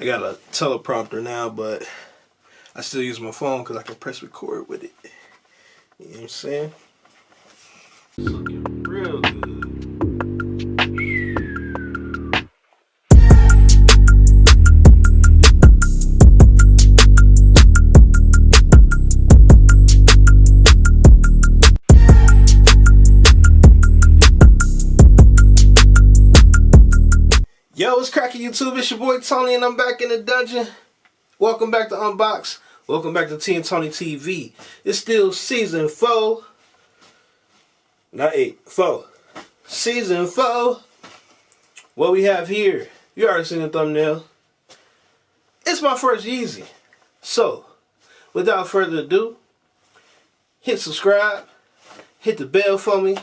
I got a teleprompter now, but I still use my phone because I can press record with it. You know what I'm saying? It's looking real good. Yo, what's cracking YouTube? It's your boy Tony and I'm back in the dungeon. Welcome back to Unbox. Welcome back to T and Tony TV. It's still season 4. Not 8, 4. Season 4. What we have here, you already seen the thumbnail. It's my first Yeezy. So, without further ado, hit subscribe, hit the bell for me,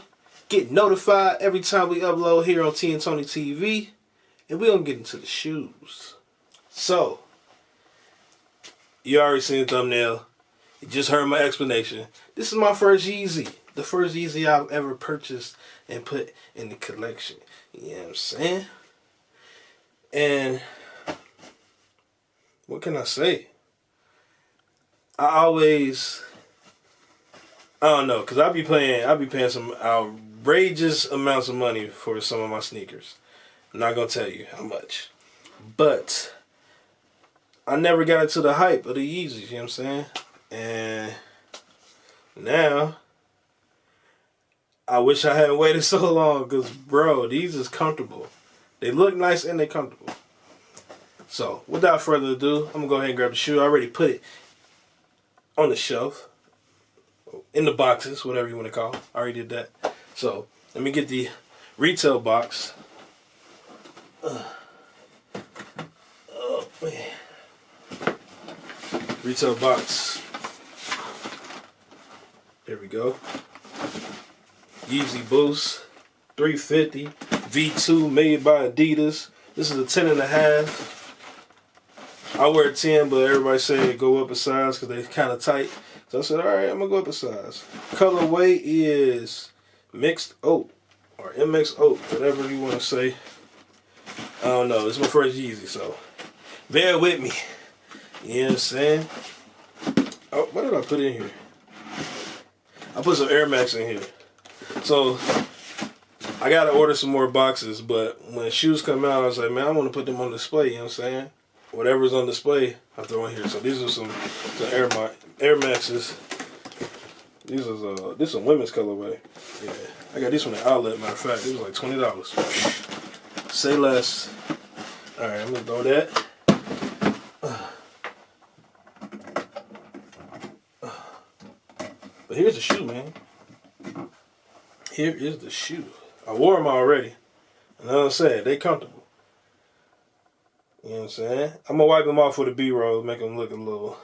get notified every time we upload here on T and Tony TV. And we're going to get into the shoes. So, you already seen the thumbnail. You just heard my explanation. This is my first Yeezy. The first Yeezy I've ever purchased and put in the collection. You know what I'm saying? And, what can I say? I don't know, because I be paying some outrageous amounts of money for some of my sneakers. I'm not going to tell you how much. But I never got into the hype of the Yeezys, you know what I'm saying? And now, I wish I hadn't waited so long because, bro, these is comfortable. They look nice and they're comfortable. So, without further ado, I'm going to go ahead and grab the shoe. I already put it on the shelf, in the boxes, whatever you want to call it. I already did that. So, let me get the retail box. Oh man. Retail box. There we go. Yeezy Boost 350 V2 made by Adidas. This is a 10.5. I wear 10, but everybody say go up a size because they kind of tight. So I said, alright, I'm going to go up a size. Colorway is mixed oat or MX oat, whatever you want to say. I don't know. It's my first Yeezy, so bear with me. You know what I'm saying? Oh, what did I put in here? I put some Air Max in here. So I gotta order some more boxes, but when shoes come out, I was like, man, I want to put them on display. You know what I'm saying? Whatever's on display, I throw in here. So these are some Air Maxes. These is this is a women's colorway. Yeah, I got this one at Outlet. Matter of fact, it was like $20. Say less. Alright, I'm gonna throw that. But here's the shoe, man. Here is the shoe. I wore them already. And like I said, they comfortable. You know what I'm saying? I'm gonna wipe them off with a B-roll, make them look a little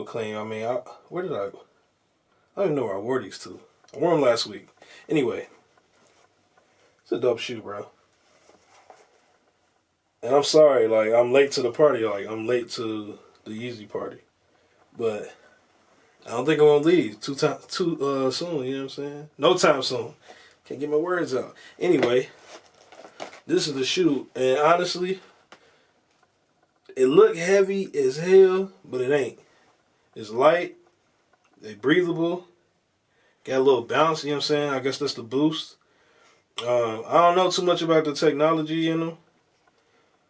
clean. I mean, where did I don't even know where I wore these to. I wore them last week. Anyway, it's a dope shoe, bro. And I'm sorry, like, I'm late to the party. Like, I'm late to the Yeezy party. But I don't think I'm going to leave too soon, you know what I'm saying? No time soon. Can't get my words out. Anyway, this is the shoe. And honestly, it look heavy as hell, but it ain't. It's light. They breathable. Got a little bounce, you know what I'm saying? I guess that's the boost. I don't know too much about the technology in them.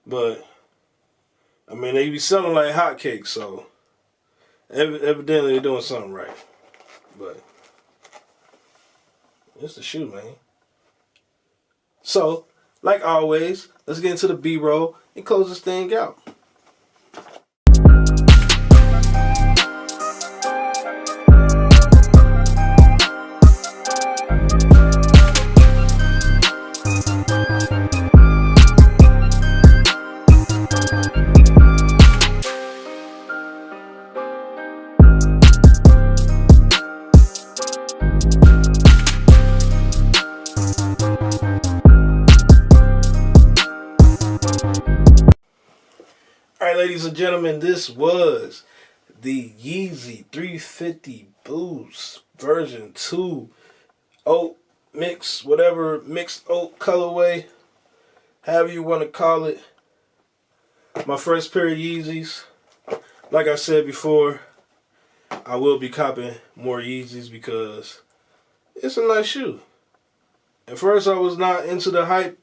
But, I mean, they be selling like hotcakes, so evidently they're doing something right. But, it's the shoe, man. So, like always, let's get into the B-roll and close this thing out. Ladies and gentlemen, this was the Yeezy 350 Boost version 2 oat mix, whatever, mixed oat colorway, however you want to call it. my first pair of Yeezys. Like I said before, I will be copping more Yeezys because it's a nice shoe. At first I was not into the hype.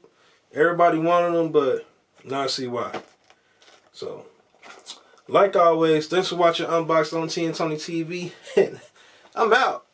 Everybody wanted them, but now I see why. So, like always, thanks for watching Unboxed on Toni TV. I'm out.